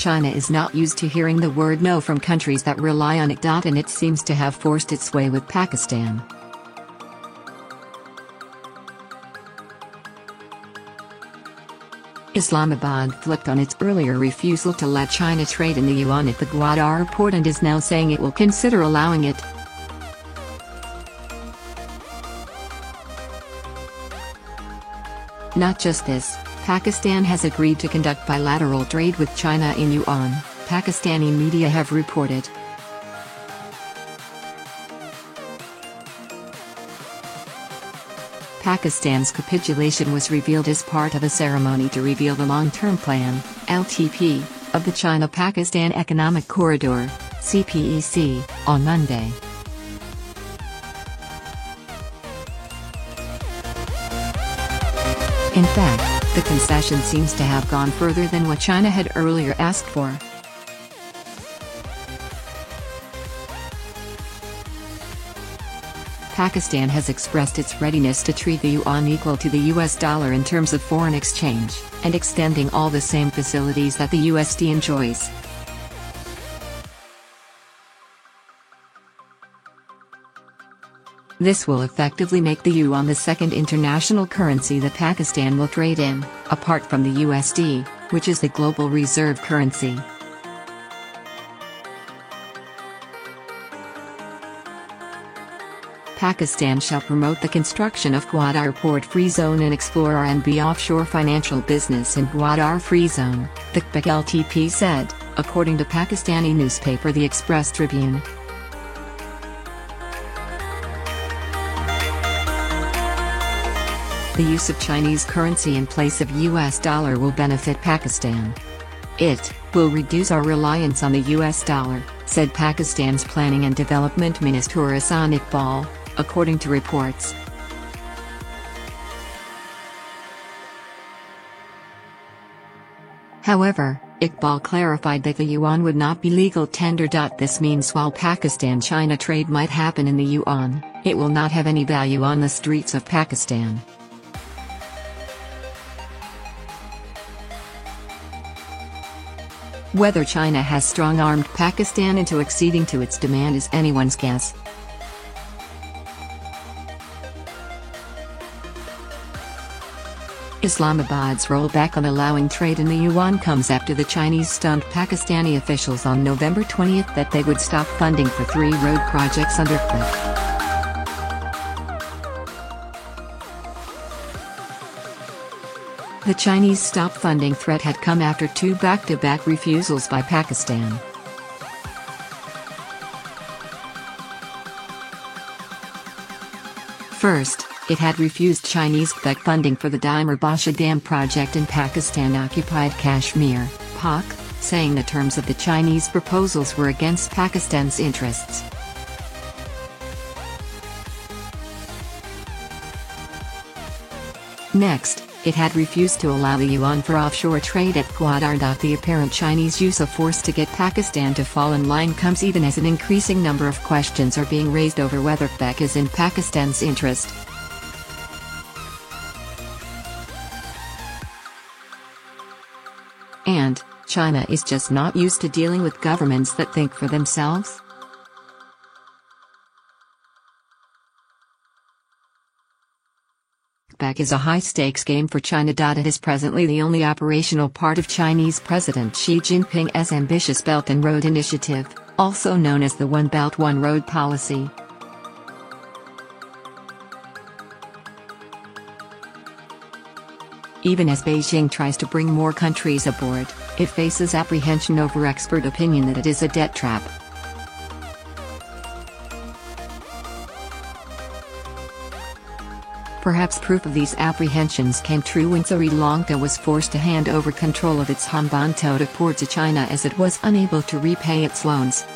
China is not used to hearing the word no from countries that rely on it. And it seems to have forced its way with Pakistan. Islamabad flipped on its earlier refusal to let China trade in the yuan at the Gwadar port and is now saying it will consider allowing it. Not just this, Pakistan has agreed to conduct bilateral trade with China in yuan, Pakistani media have reported. Pakistan's capitulation was revealed as part of a ceremony to reveal the long-term plan, LTP, of the China-Pakistan Economic Corridor, CPEC, on Monday. In fact, the concession seems to have gone further than what China had earlier asked for. Pakistan has expressed its readiness to treat the yuan equal to the US dollar in terms of foreign exchange, and extending all the same facilities that the USD enjoys. This will effectively make the yuan the second international currency that Pakistan will trade in, apart from the USD, which is the global reserve currency. Pakistan shall promote the construction of Gwadar Port Free Zone and explore R&B offshore financial business in Gwadar Free Zone, the LTP said, according to Pakistani newspaper The Express Tribune. The use of Chinese currency in place of US dollar will benefit Pakistan. It will reduce our reliance on the US dollar, said Pakistan's Planning and Development Minister Ahsan Iqbal, according to reports. However, Iqbal clarified that the yuan would not be legal tender. This means while Pakistan-China trade might happen in the yuan, it will not have any value on the streets of Pakistan. Whether China has strong-armed Pakistan into acceding to its demand is anyone's guess. Islamabad's rollback on allowing trade in the yuan comes after the Chinese stunned Pakistani officials on November 20 that they would stop funding for 3 road projects under threat. The Chinese stop funding threat had come after 2 back-to-back refusals by Pakistan. First, it had refused Chinese-backed funding for the Dimer-Basha Dam project in Pakistan-occupied Kashmir, POK, saying the terms of the Chinese proposals were against Pakistan's interests. Next, it had refused to allow the yuan for offshore trade at Gwadar. The apparent Chinese use of force to get Pakistan to fall in line comes even as an increasing number of questions are being raised over whether POK is in Pakistan's interest. And, China is just not used to dealing with governments that think for themselves? POK is a high-stakes game for China. It is presently the only operational part of Chinese President Xi Jinping's ambitious Belt and Road Initiative, also known as the One Belt One Road policy. Even as Beijing tries to bring more countries aboard, it faces apprehension over expert opinion that it is a debt trap. Perhaps proof of these apprehensions came true when Sri Lanka was forced to hand over control of its Hambantota port to China as it was unable to repay its loans.